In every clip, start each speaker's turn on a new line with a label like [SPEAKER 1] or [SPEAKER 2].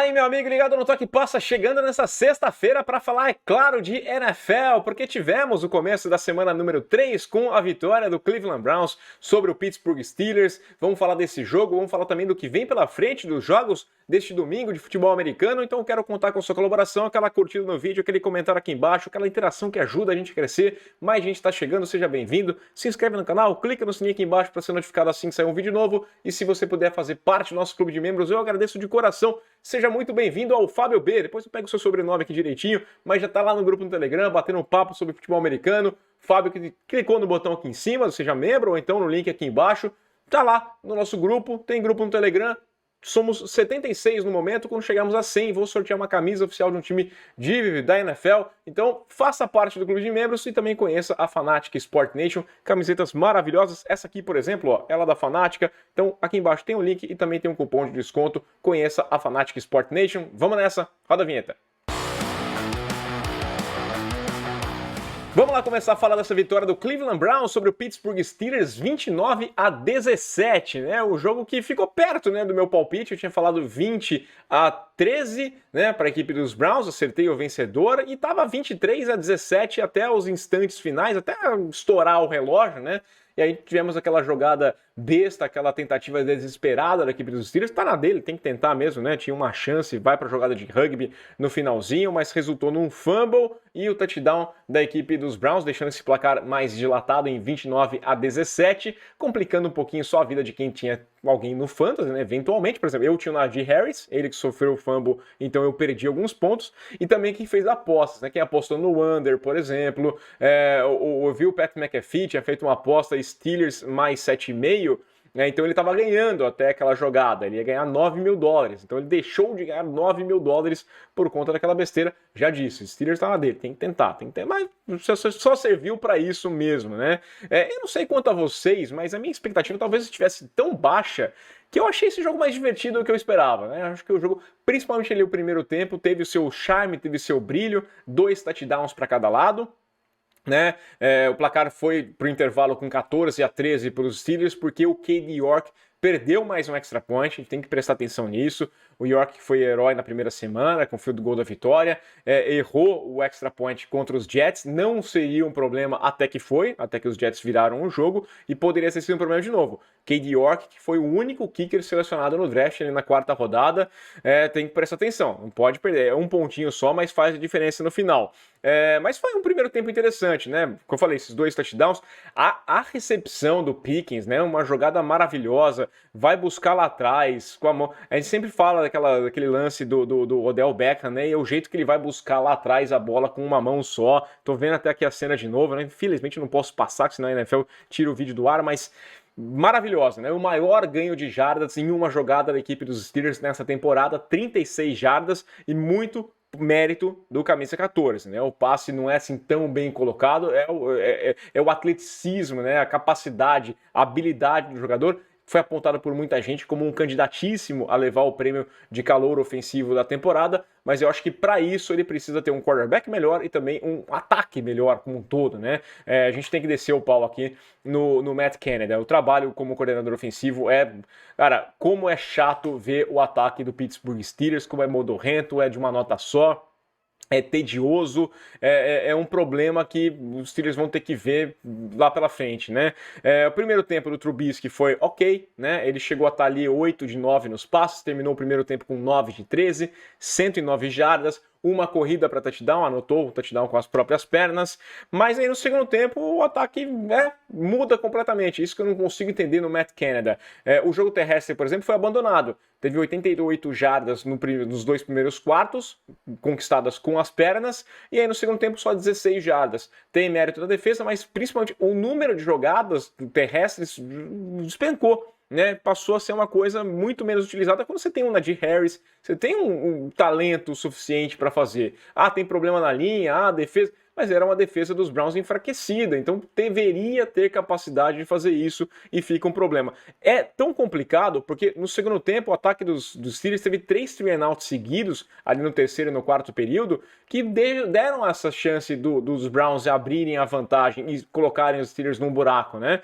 [SPEAKER 1] Fala aí, meu amigo ligado no Toque Passa, chegando nessa sexta-feira para falar, é claro, de NFL, porque tivemos o começo da semana número 3 com a vitória do Cleveland Browns sobre o Pittsburgh Steelers. Vamos falar desse jogo, vamos falar também do que vem pela frente dos jogos deste domingo de futebol americano. Então eu quero contar com a sua colaboração, aquela curtida no vídeo, aquele comentário aqui embaixo, aquela interação que ajuda a gente a crescer. Mais gente está chegando, seja bem-vindo. Se inscreve no canal, clica no sininho aqui embaixo para ser notificado assim que sair um vídeo novo. E se você puder fazer parte do nosso clube de membros, eu agradeço de coração. Seja muito bem-vindo ao Fábio B. Depois eu pego o seu sobrenome aqui direitinho, mas já tá lá no grupo no Telegram, batendo um papo sobre futebol americano. Fábio que clicou no botão aqui em cima, seja membro, ou então no link aqui embaixo. Tá lá no nosso grupo, tem grupo no Telegram. Somos 76 no momento, quando chegarmos a 100 vou sortear uma camisa oficial de um time da NFL. Então faça parte do clube de membros e também conheça a Fanatic Sport Nation, camisetas maravilhosas. Essa aqui, por exemplo, ó, ela é da Fanatic. Então aqui embaixo tem um link e também tem um cupom de desconto. Conheça a Fanatic Sport Nation. Vamos nessa, roda a vinheta. Vamos lá começar a falar dessa vitória do Cleveland Browns sobre o Pittsburgh Steelers, 29-17, né? O jogo que ficou perto, né, do meu palpite. Eu tinha falado 20-13, né, para a equipe dos Browns, acertei o vencedor, e estava 23-17 até os instantes finais, até estourar o relógio, né? E aí tivemos aquela jogada besta, aquela tentativa desesperada da equipe dos Steelers. Tá na dele, tem que tentar mesmo, né? Tinha uma chance, vai pra jogada de rugby no finalzinho, mas resultou num fumble e o touchdown da equipe dos Browns, deixando esse placar mais dilatado em 29-17, complicando um pouquinho só a vida de quem tinha alguém no Fantasy, né? Eventualmente, por exemplo, eu tinha o Najee Harris, ele que sofreu o fumble, então eu perdi alguns pontos, e também quem fez apostas, né? Quem apostou no under, por exemplo, eu vi o Pat McAfee, tinha feito uma aposta Steelers mais 7,5, né? Então ele estava ganhando até aquela jogada, ele ia ganhar $9 mil, então ele deixou de ganhar $9 mil por conta daquela besteira. Já disse, o Steelers estava dele, tem que tentar, mas só serviu para isso mesmo, né? Eu não sei quanto a vocês, mas a minha expectativa talvez estivesse tão baixa que eu achei esse jogo mais divertido do que eu esperava, né? Acho que o jogo, principalmente ali o primeiro tempo, teve o seu charme, teve o seu brilho, 2 touchdowns para cada lado, né? O placar foi pro intervalo com 14-13 para os Steelers, porque o Cade York perdeu mais um extra point, a gente tem que prestar atenção nisso. O York foi herói na primeira semana, com o field goal da vitória, errou o extra point contra os Jets, não seria um problema até que os Jets viraram o jogo, e poderia ter sido um problema de novo. Cade York, que foi o único kicker selecionado no draft ali na 4ª rodada, tem que prestar atenção, não pode perder, é um pontinho só, mas faz a diferença no final. Mas foi um primeiro tempo interessante, né? Como eu falei, esses 2 touchdowns, a recepção do Pickens, né? Uma jogada maravilhosa, vai buscar lá atrás com a mão. A gente sempre fala daquele lance do Odell Beckham, né? E é o jeito que ele vai buscar lá atrás a bola com uma mão só. Tô vendo até aqui a cena de novo, né? Infelizmente não posso passar, senão a NFL tira o vídeo do ar, mas maravilhosa, né? O maior ganho de jardas em uma jogada da equipe dos Steelers nessa temporada, 36 jardas, e muito mérito do camisa 14, né? O passe não é assim tão bem colocado, é o atleticismo, né? A capacidade, a habilidade do jogador. Foi apontado por muita gente como um candidatíssimo a levar o prêmio de calouro ofensivo da temporada, mas eu acho que para isso ele precisa ter um quarterback melhor e também um ataque melhor como um todo, né? A gente tem que descer o pau aqui no Matt Canada. O trabalho como coordenador ofensivo cara, como é chato ver o ataque do Pittsburgh Steelers, como é modorrento, é de uma nota só. É tedioso, é um problema que os Steelers vão ter que ver lá pela frente, né? O primeiro tempo do Trubisky foi ok, né? Ele chegou a estar ali 8 de 9 nos passes, terminou o primeiro tempo com 9 de 13, 109 jardas, uma corrida para touchdown, anotou o touchdown com as próprias pernas, mas aí no segundo tempo o ataque muda completamente, isso que eu não consigo entender no Matt Canada. O jogo terrestre, por exemplo, foi abandonado, teve 88 jardas nos 2 primeiros quartos, conquistadas com as pernas, e aí no segundo tempo só 16 jardas. Tem mérito da defesa, mas principalmente o número de jogadas terrestres despencou. Né, passou a ser uma coisa muito menos utilizada quando você tem um Najee Harris, você tem um talento suficiente para fazer. Tem problema na linha, defesa. mas era uma defesa dos Browns enfraquecida, então deveria ter capacidade de fazer isso e fica um problema. É tão complicado porque no segundo tempo o ataque dos Steelers teve 3 3-and-outs seguidos, ali no terceiro e no quarto período, que deram essa chance dos Browns abrirem a vantagem e colocarem os Steelers num buraco, né?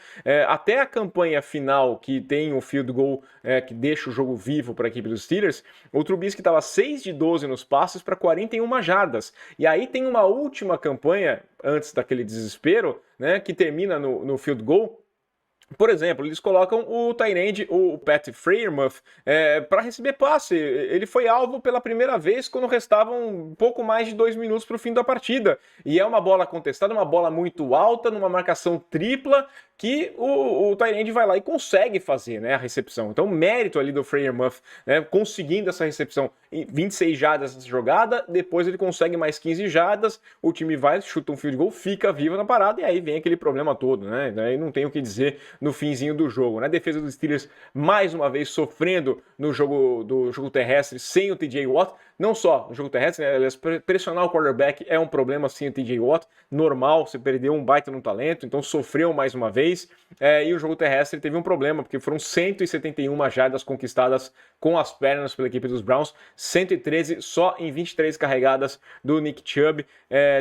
[SPEAKER 1] Até a campanha final, que tem o field goal que deixa o jogo vivo para a equipe dos Steelers, o Trubisky estava 6 de 12 nos passes para 41 jardas. E aí tem uma última campanha, antes daquele desespero, né, que termina no field goal. Por exemplo, eles colocam o tight end, o Pat Freiermuth, para receber passe. Ele foi alvo pela primeira vez quando restavam um pouco mais de 2 minutos para o fim da partida. E é uma bola contestada, uma bola muito alta, numa marcação tripla, que o tight end vai lá e consegue fazer, né, a recepção. Então, mérito ali do Freiermuth, né, conseguindo essa recepção em 26 jardas nessa jogada, depois ele consegue mais 15 jardas, o time vai, chuta um field goal, fica vivo na parada, e aí vem aquele problema todo, né? Aí não tem o que dizer no finzinho do jogo, né? A defesa dos Steelers, mais uma vez, sofrendo no jogo terrestre sem o TJ Watt. Não só no jogo terrestre, né? Pressionar o quarterback é um problema sem o TJ Watt, normal, você perdeu um baita no talento, então sofreu mais uma vez. E o jogo terrestre teve um problema, porque foram 171 jardas conquistadas com as pernas pela equipe dos Browns, 113 só em 23 carregadas do Nick Chubb.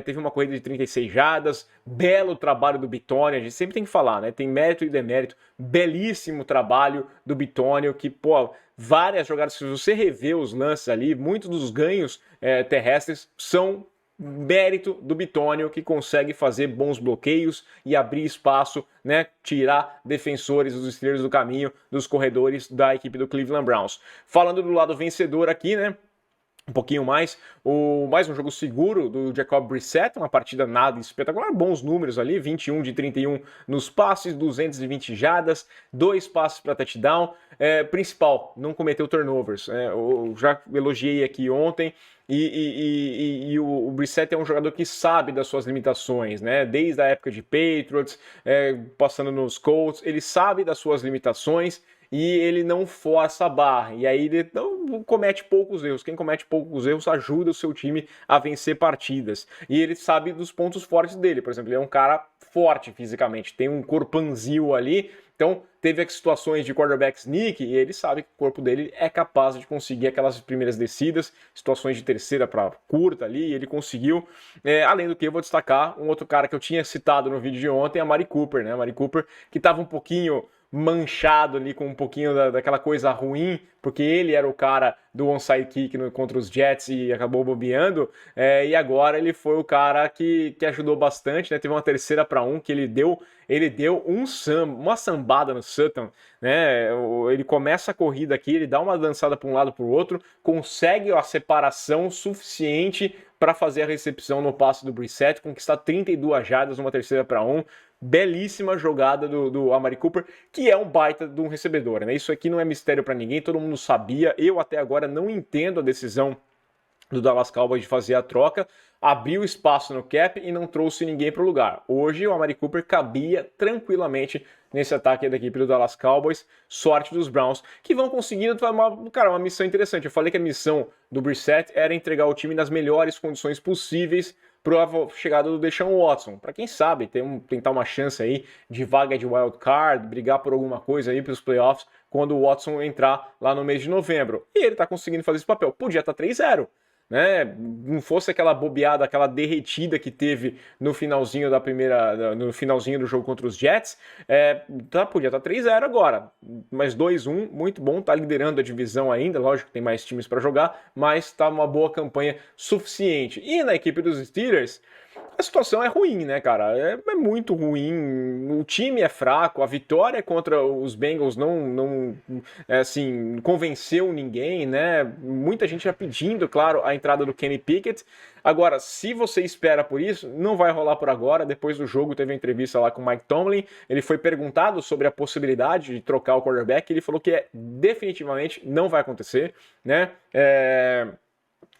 [SPEAKER 1] Teve uma corrida de 36 jardas, belo trabalho do Bitonio, a gente sempre tem que falar, né? Tem mérito e demérito, belíssimo trabalho do Bitonio, que, pô, várias jogadas, se você rever os lances ali, muitos dos ganhos terrestres são mérito do Bitonio, que consegue fazer bons bloqueios e abrir espaço, né, tirar defensores dos Steelers do caminho dos corredores da equipe do Cleveland Browns. Falando do lado vencedor aqui, né, um pouquinho mais um jogo seguro do Jacob Brissett, uma partida nada espetacular, bons números ali, 21 de 31 nos passes, 220 jardas, 2 passes para touchdown. Principal, não cometeu turnovers, eu já elogiei aqui ontem, e o Brissett é um jogador que sabe das suas limitações, né? Desde a época de Patriots, passando nos Colts, ele sabe das suas limitações, e ele não força a barra, e aí ele não comete poucos erros. Quem comete poucos erros ajuda o seu time a vencer partidas, e ele sabe dos pontos fortes dele. Por exemplo, ele é um cara forte fisicamente, tem um corpanzil ali, então teve as situações de quarterback sneak, e ele sabe que o corpo dele é capaz de conseguir aquelas primeiras descidas, situações de terceira para curta ali, e ele conseguiu. Além do que, eu vou destacar um outro cara que eu tinha citado no vídeo de ontem, a Amari Cooper, né? A Amari Cooper, que estava um pouquinho manchado ali com um pouquinho daquela coisa ruim, porque ele era o cara do onside kick contra os Jets e acabou bobeando, e agora ele foi o cara que ajudou bastante, né? Teve uma 3ª-para-1 que ele deu uma sambada no Sutton, né? Ele começa a corrida aqui, ele dá uma dançada para um lado para o outro, consegue a separação suficiente para fazer a recepção no passe do Brissett, conquistar 32 jardas numa 3ª-para-1. Belíssima jogada do Amari Cooper, que é um baita de um recebedor, né? Isso aqui não é mistério para ninguém, todo mundo sabia. Eu até agora não entendo a decisão do Dallas Cowboys de fazer a troca, abriu espaço no cap e não trouxe ninguém para o lugar. Hoje o Amari Cooper cabia tranquilamente nesse ataque da equipe do Dallas Cowboys, sorte dos Browns, que vão conseguindo uma missão interessante. Eu falei que a missão do Brissett era entregar o time nas melhores condições possíveis para a chegada do Deshaun Watson, para quem sabe tentar uma chance aí de vaga de wild card, brigar por alguma coisa aí para os playoffs quando o Watson entrar lá no mês de novembro. E ele está conseguindo fazer esse papel. Podia estar 3-0. Né? Não fosse aquela bobeada, aquela derretida que teve no finalzinho no finalzinho do jogo contra os Jets, podia estar 3-0 agora, mas 2-1, muito bom, tá liderando a divisão ainda, lógico que tem mais times para jogar, mas tá uma boa campanha suficiente. E na equipe dos Steelers, a situação é ruim, né, cara? É muito ruim. O time é fraco. A vitória contra os Bengals não convenceu ninguém, né? Muita gente já pedindo, claro, a entrada do Kenny Pickett. Agora, se você espera por isso, não vai rolar por agora. Depois do jogo teve uma entrevista lá com o Mike Tomlin. Ele foi perguntado sobre a possibilidade de trocar o quarterback. Ele falou que definitivamente não vai acontecer, né?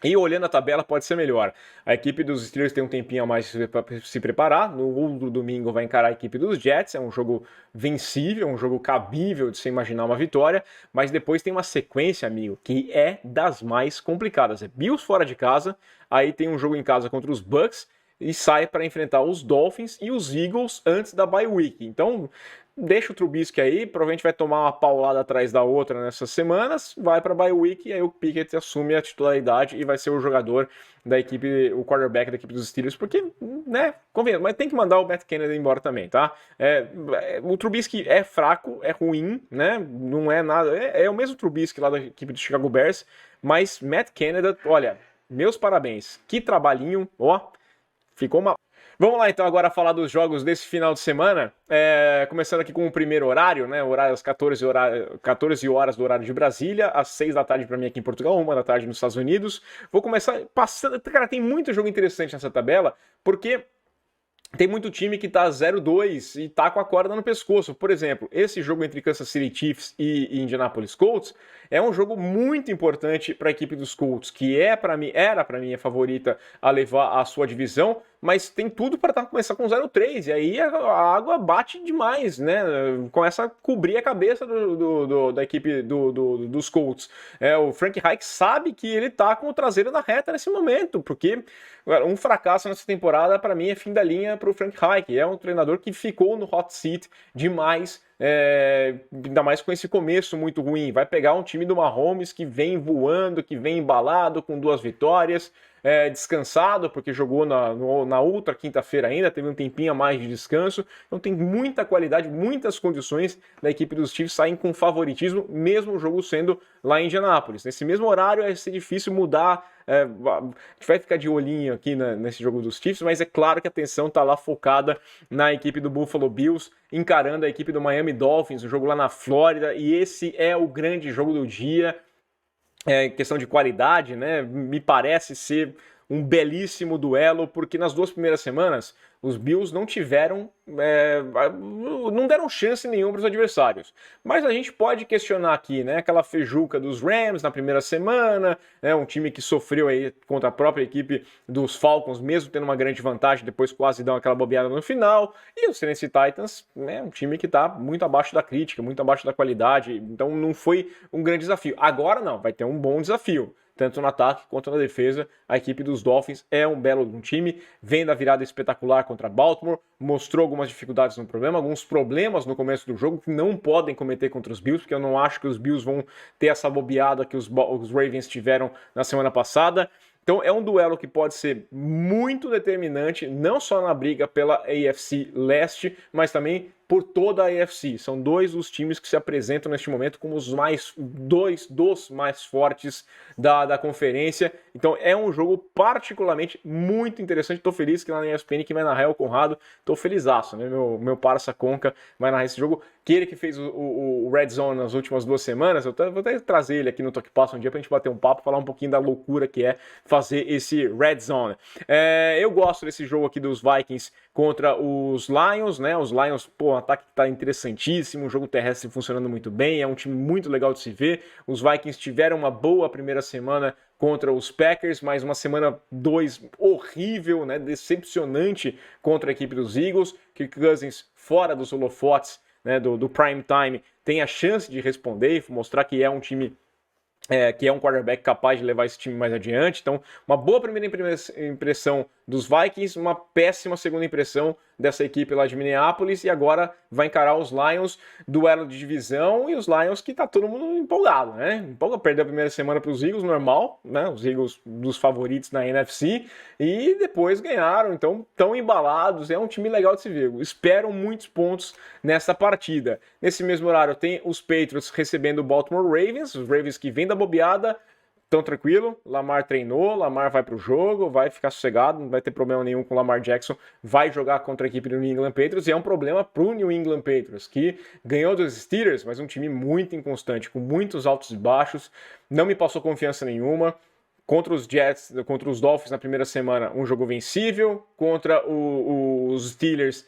[SPEAKER 1] E olhando a tabela pode ser melhor. A equipe dos Steelers tem um tempinho a mais para se preparar. No outro domingo vai encarar a equipe dos Jets. É um jogo vencível, um jogo cabível de se imaginar uma vitória. Mas depois tem uma sequência, amigo, que é das mais complicadas. É Bills fora de casa, aí tem um jogo em casa contra os Bucks, e sai para enfrentar os Dolphins e os Eagles antes da bye week. Então, deixa o Trubisky aí, provavelmente vai tomar uma paulada atrás da outra nessas semanas, vai para a bye week e aí o Pickett assume a titularidade e vai ser o jogador da equipe, o quarterback da equipe dos Steelers, porque, né, convenhamos, mas tem que mandar o Matt Canada embora também, tá? O Trubisky é fraco, é ruim, né, não é nada, é o mesmo Trubisky lá da equipe do Chicago Bears, mas Matt Canada, olha, meus parabéns, que trabalhinho, ó, ficou uma... Vamos lá então agora falar dos jogos desse final de semana, começando aqui com o primeiro horário, né, horário às 14 horas do horário de Brasília, às 6 da tarde para mim aqui em Portugal, 1 da tarde nos Estados Unidos. Vou começar passando, cara, tem muito jogo interessante nessa tabela, porque tem muito time que tá 0-2 e tá com a corda no pescoço. Por exemplo, esse jogo entre Kansas City Chiefs e Indianapolis Colts é um jogo muito importante para a equipe dos Colts, que era para mim a favorita a levar a sua divisão, mas tem tudo para começar com 0-3, e aí a água bate demais, né? Começa a cobrir a cabeça da equipe dos Colts. O Frank Reich sabe que ele tá com o traseiro na reta nesse momento, porque um fracasso nessa temporada, para mim, é fim da linha para o Frank Reich. É um treinador que ficou no hot seat demais, ainda mais com esse começo muito ruim. Vai pegar um time do Mahomes que vem voando, que vem embalado, com 2 vitórias, descansado, porque jogou na outra quinta-feira ainda, teve um tempinho a mais de descanso. Então tem muita qualidade, muitas condições da equipe dos Chiefs saem com favoritismo, mesmo o jogo sendo lá em Indianápolis. Nesse mesmo horário vai ser difícil mudar. A gente vai ficar de olhinho aqui nesse jogo dos Chiefs, mas é claro que a atenção está lá focada na equipe do Buffalo Bills, encarando a equipe do Miami Dolphins, o jogo lá na Flórida, e esse é o grande jogo do dia. Questão de qualidade, né? Me parece ser um belíssimo duelo, porque nas 2 primeiras semanas os Bills não tiveram, não deram chance nenhuma para os adversários. Mas a gente pode questionar aqui, né? Aquela feijuca dos Rams na primeira semana, né? Um time que sofreu aí contra a própria equipe dos Falcons, mesmo tendo uma grande vantagem, depois quase dão aquela bobeada no final. E o Tennessee Titans, né? Um time que está muito abaixo da crítica, muito abaixo da qualidade, então não foi um grande desafio. Agora não, vai ter um bom desafio. Tanto no ataque quanto na defesa, a equipe dos Dolphins é um belo time, vem da virada espetacular contra Baltimore, mostrou algumas dificuldades no problema, alguns problemas no começo do jogo que não podem cometer contra os Bills, porque eu não acho que os Bills vão ter essa bobeada que os Ravens tiveram na semana passada. Então é um duelo que pode ser muito determinante, não só na briga pela AFC Leste, mas também por toda a AFC. São 2 dos times que se apresentam neste momento como os dois dos mais fortes da conferência. Então é um jogo particularmente muito interessante. Estou feliz que lá na ESPN que vai narrar é o Conrado. Estou felizaço, né? Meu parça Conca vai narrar esse jogo. Que ele que fez o Red Zone nas últimas 2 semanas. Eu vou até trazer ele aqui no Toque Passo um dia pra gente bater um papo, falar um pouquinho da loucura que é fazer esse Red Zone. Eu gosto desse jogo aqui dos Vikings contra os Lions, né? Os Lions, pô, um ataque que tá interessantíssimo, um jogo terrestre funcionando muito bem, é um time muito legal de se ver. Os Vikings tiveram uma boa primeira semana contra os Packers, mas uma semana 2 horrível, né? Decepcionante contra a equipe dos Eagles. Kirk Cousins fora dos holofotes, né, do prime time, tem a chance de responder e mostrar que é um time que é um quarterback capaz de levar esse time mais adiante. Então, uma boa primeira impressão dos Vikings, uma péssima segunda impressão dessa equipe lá de Minneapolis, e agora vai encarar os Lions, duelo de divisão, e os Lions que tá todo mundo empolgado, né? Perdeu a primeira semana para os Eagles, normal, né? Os Eagles dos favoritos na NFC, e depois ganharam, então tão embalados, é um time legal de se ver. Espero muitos pontos nessa partida. Nesse mesmo horário tem os Patriots recebendo o Baltimore Ravens, os Ravens que vêm da bobeada, tão tranquilo, Lamar treinou, Lamar vai pro jogo, vai ficar sossegado, não vai ter problema nenhum com o Lamar Jackson, vai jogar contra a equipe do New England Patriots, e é um problema pro New England Patriots, que ganhou dos Steelers, mas um time muito inconstante, com muitos altos e baixos, não me passou confiança nenhuma. Contra os Jets, contra os Dolphins na primeira semana, um jogo vencível, contra os Steelers,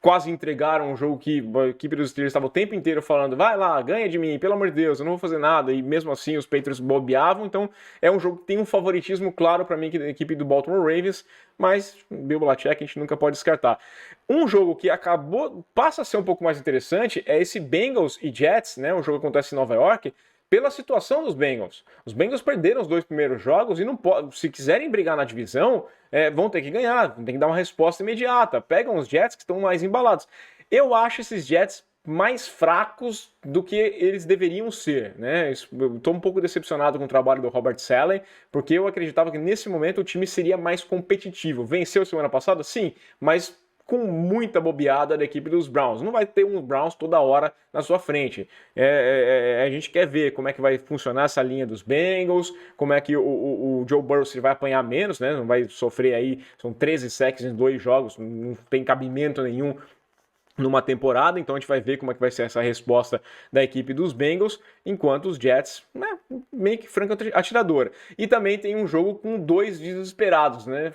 [SPEAKER 1] quase entregaram um jogo que a equipe dos Steelers estava o tempo inteiro falando, vai lá, ganha de mim, pelo amor de Deus, eu não vou fazer nada, e mesmo assim os Patriots bobeavam. Então é um jogo que tem um favoritismo claro para mim que da equipe do Baltimore Ravens, mas Bill Belichick a gente nunca pode descartar. Um jogo que passa a ser um pouco mais interessante é esse Bengals e Jets, né? O jogo acontece em Nova York, pela situação dos Bengals. Os Bengals perderam os 2 primeiros jogos e não se quiserem brigar na divisão, vão ter que ganhar, tem que dar uma resposta imediata. Pegam os Jets que estão mais embalados. Eu acho esses Jets mais fracos do que eles deveriam ser, né? Eu estou um pouco decepcionado com o trabalho do Robert Saleh, porque eu acreditava que nesse momento o time seria mais competitivo. Venceu semana passada? Sim, mas com muita bobeada da equipe dos Browns. Não vai ter um Browns toda hora na sua frente. A gente quer ver como é que vai funcionar essa linha dos Bengals, como é que o Joe Burrow se vai apanhar menos, né? Não vai sofrer aí, são 13 sacks em 2 jogos, não tem cabimento nenhum numa temporada, então a gente vai ver como é que vai ser essa resposta da equipe dos Bengals, enquanto os Jets, né, meio que franca atiradora. E também tem um jogo com 2 desesperados, né,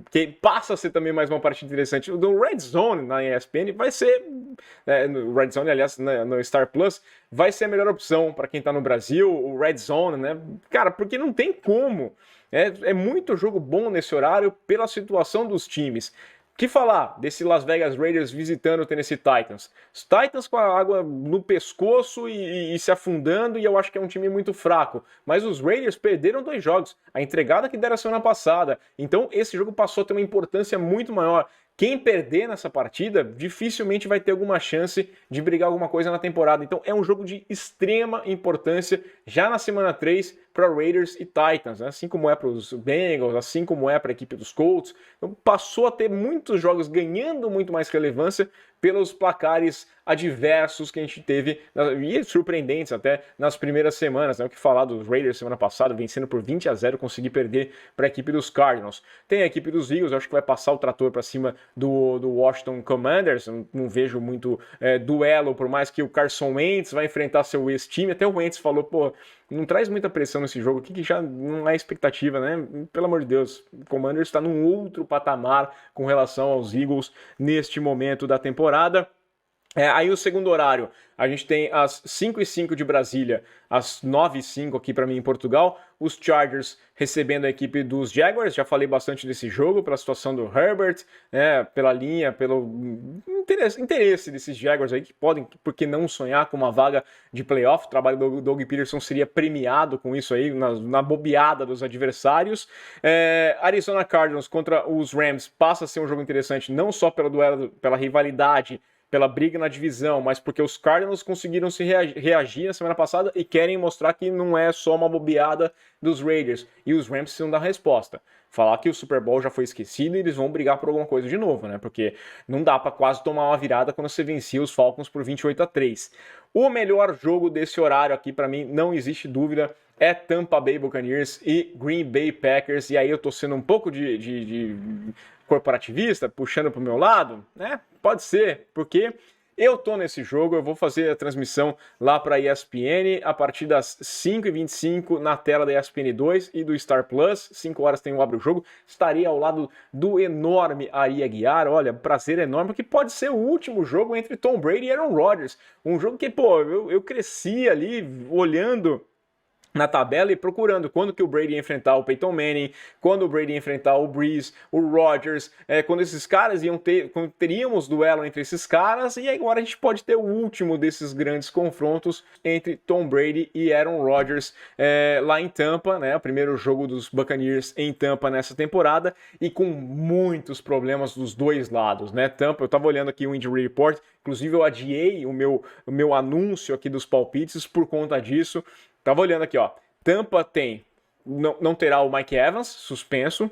[SPEAKER 1] que passa a ser também mais uma partida interessante. O do Red Zone na ESPN vai ser, no Red Zone, aliás, no Star Plus, vai ser a melhor opção para quem está no Brasil, o Red Zone, né, cara, porque não tem como. É muito jogo bom nesse horário pela situação dos times. Que falar desse Las Vegas Raiders visitando o Tennessee Titans? Os Titans com a água no pescoço e se afundando, e eu acho que é um time muito fraco. Mas os Raiders perderam 2 jogos, a entregada que deram a semana passada. Então esse jogo passou a ter uma importância muito maior. Quem perder nessa partida dificilmente vai ter alguma chance de brigar alguma coisa na temporada. Então é um jogo de extrema importância já na semana 3 para Raiders e Titans, né? Assim como é para os Bengals, assim como é para a equipe dos Colts. Então passou a ter muitos jogos ganhando muito mais relevância pelos placares adversos que a gente teve, e surpreendentes até nas primeiras semanas, né? O que falar dos Raiders semana passada, vencendo por 20-0, conseguir perder para a equipe dos Cardinals. Tem a equipe dos Eagles, acho que vai passar o trator para cima do Washington Commanders, não vejo muito duelo, por mais que o Carson Wentz vai enfrentar seu ex-time, até o Wentz falou, pô, não traz muita pressão nesse jogo aqui, que já não é expectativa, né? Pelo amor de Deus, o Commanders está num outro patamar com relação aos Eagles neste momento da temporada. Aí o segundo horário, a gente tem às 5h05 de Brasília, às 9h05 aqui para mim em Portugal, os Chargers recebendo a equipe dos Jaguars. Já falei bastante desse jogo, pela situação do Herbert, pela linha, pelo interesse desses Jaguars aí, que podem, por que não sonhar com uma vaga de playoff. O trabalho do Doug Peterson seria premiado com isso aí, na bobeada dos adversários. Arizona Cardinals contra os Rams passa a ser um jogo interessante, não só pelo duelo, pela rivalidade, pela briga na divisão, mas porque os Cardinals conseguiram se reagir na semana passada e querem mostrar que não é só uma bobeada dos Raiders. E os Rams precisam dar resposta. Falar que o Super Bowl já foi esquecido e eles vão brigar por alguma coisa de novo, né? Porque não dá para quase tomar uma virada quando você vencia os Falcons por 28-3. O melhor jogo desse horário aqui, para mim, não existe dúvida, é Tampa Bay Buccaneers e Green Bay Packers. E aí eu tô sendo um pouco de corporativista, puxando pro meu lado, né? Pode ser, porque eu tô nesse jogo, eu vou fazer a transmissão lá para a ESPN a partir das 5h25 na tela da ESPN 2 e do Star Plus. 5 horas tem o Abre o Jogo. Estarei ao lado do enorme Ari Aguiar. Olha, prazer enorme, porque pode ser o último jogo entre Tom Brady e Aaron Rodgers. Um jogo que, pô, eu cresci ali olhando na tabela e procurando quando que o Brady ia enfrentar o Peyton Manning, quando o Brady ia enfrentar o Breeze, o Rodgers, quando esses caras quando teríamos duelo entre esses caras, e agora a gente pode ter o último desses grandes confrontos entre Tom Brady e Aaron Rodgers lá em Tampa, né? O primeiro jogo dos Buccaneers em Tampa nessa temporada, e com muitos problemas dos dois lados, né? Tampa, eu tava olhando aqui o Injury Report, inclusive eu adiei o meu anúncio aqui dos palpites por conta disso. Tava olhando aqui, ó. Tampa tem, não terá o Mike Evans suspenso,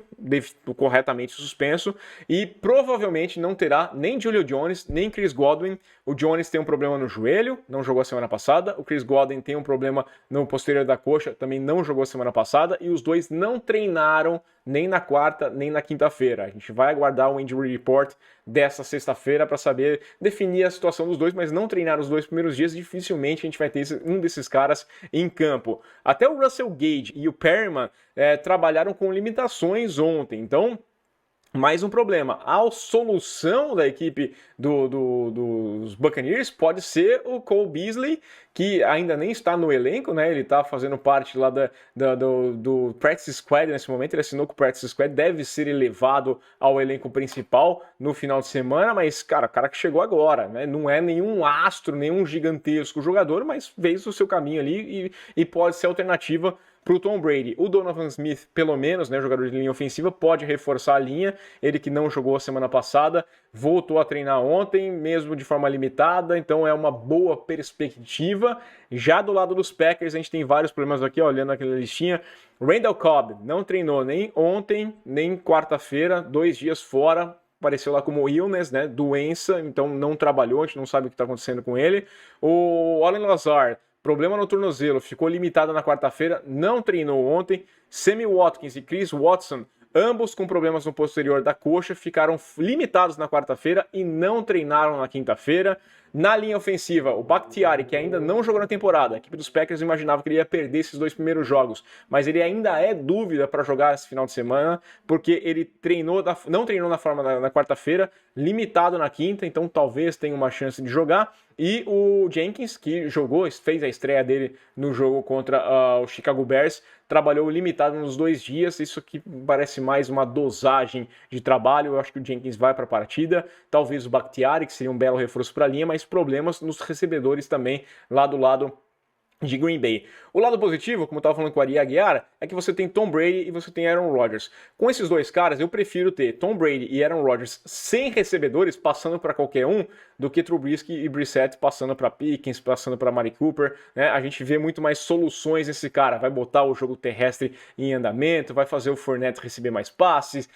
[SPEAKER 1] corretamente suspenso, e provavelmente não terá nem Julio Jones, nem Chris Godwin. O Jones tem um problema no joelho, não jogou a semana passada. O Chris Godwin tem um problema no posterior da coxa, também não jogou a semana passada. E os dois não treinaram nem na quarta, nem na quinta-feira. A gente vai aguardar o Injury Report dessa sexta-feira para saber definir a situação dos dois, mas não treinar os 2 primeiros dias, dificilmente a gente vai ter um desses caras em campo. Até o Russell Gage e o Perryman trabalharam com limitações ontem, então Mais um problema, a solução da equipe dos Buccaneers pode ser o Cole Beasley, que ainda nem está no elenco, né? Ele está fazendo parte lá do Practice Squad nesse momento, ele assinou com o Practice Squad, deve ser elevado ao elenco principal no final de semana, mas, cara, o cara que chegou agora, né? Não é nenhum astro, nenhum gigantesco jogador, mas fez o seu caminho ali e pode ser alternativa para o Tom Brady. O Donovan Smith, pelo menos, né, jogador de linha ofensiva, pode reforçar a linha. Ele que não jogou a semana passada, voltou a treinar ontem, mesmo de forma limitada, então é uma boa perspectiva. Já do lado dos Packers, a gente tem vários problemas aqui, ó, olhando aquela listinha. Randall Cobb não treinou nem ontem, nem quarta-feira, 2 dias fora. Apareceu lá como illness, né, doença, então não trabalhou, a gente não sabe o que está acontecendo com ele. O Allen Lazard, problema no tornozelo, ficou limitado na quarta-feira, não treinou ontem. Sammy Watkins e Chris Watson, ambos com problemas no posterior da coxa, ficaram limitados na quarta-feira e não treinaram na quinta-feira. Na linha ofensiva, o Bakhtiari, que ainda não jogou na temporada, a equipe dos Packers imaginava que ele ia perder esses 2 primeiros jogos, mas ele ainda é dúvida para jogar esse final de semana, porque ele não treinou na quarta-feira, limitado na quinta, então talvez tenha uma chance de jogar. E o Jenkins, que jogou, fez a estreia dele no jogo contra o Chicago Bears, trabalhou limitado nos 2 dias, isso aqui parece mais uma dosagem de trabalho. Eu acho que o Jenkins vai para a partida, talvez o Bakhtiari, que seria um belo reforço para a linha, mas problemas nos recebedores também lá do lado de Green Bay. O lado positivo, como eu estava falando com o Ari Aguiar, é que você tem Tom Brady e você tem Aaron Rodgers. Com esses 2 caras, eu prefiro ter Tom Brady e Aaron Rodgers sem recebedores, passando para qualquer um, do que Trubisky e Brissett passando para Pickens, passando para Amari Cooper. Né? A gente vê muito mais soluções nesse cara. Vai botar o jogo terrestre em andamento, vai fazer o Fournette receber mais passes.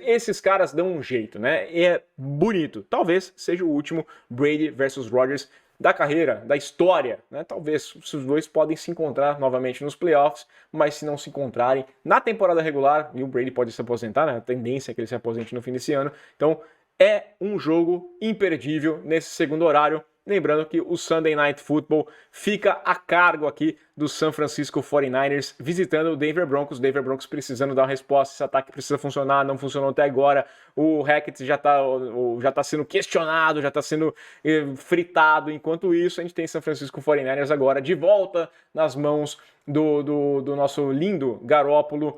[SPEAKER 1] Esses caras dão um jeito, né? E é bonito. Talvez seja o último Brady versus Rodgers da carreira, da história, né? Talvez os 2 podem se encontrar novamente nos playoffs, mas se não se encontrarem na temporada regular, e o Brady pode se aposentar, né? A tendência é que ele se aposente no fim desse ano, então é um jogo imperdível nesse segundo horário. Lembrando que o Sunday Night Football fica a cargo aqui do San Francisco 49ers, visitando o Denver Broncos. Denver Broncos precisando dar uma resposta, esse ataque precisa funcionar, não funcionou até agora. O Hackett já tá sendo questionado, já está sendo fritado. Enquanto isso, a gente tem San Francisco 49ers agora de volta nas mãos do nosso lindo Garoppolo.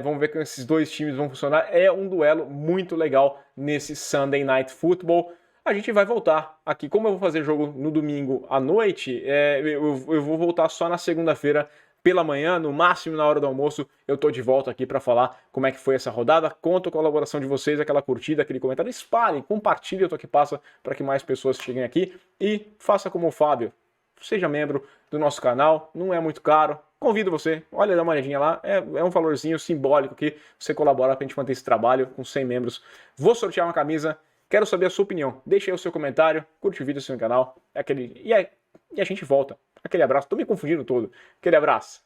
[SPEAKER 1] Vamos ver como esses 2 times vão funcionar. É um duelo muito legal nesse Sunday Night Football. A gente vai voltar aqui. Como eu vou fazer jogo no domingo à noite, eu vou voltar só na segunda-feira pela manhã, no máximo na hora do almoço, eu tô de volta aqui para falar como é que foi essa rodada. Conto com a colaboração de vocês, aquela curtida, aquele comentário, espalhe, compartilhe o Toque Passa para que mais pessoas cheguem aqui e faça como o Fábio, seja membro do nosso canal, não é muito caro. Convido você, olha, dá uma olhadinha lá, é um valorzinho simbólico que você colabora para a gente manter esse trabalho com 100 membros. Vou sortear uma camisa. Quero saber a sua opinião. Deixe aí o seu comentário, curte o vídeo no seu canal. E a gente volta. Aquele abraço. Tô me confundindo todo. Aquele abraço.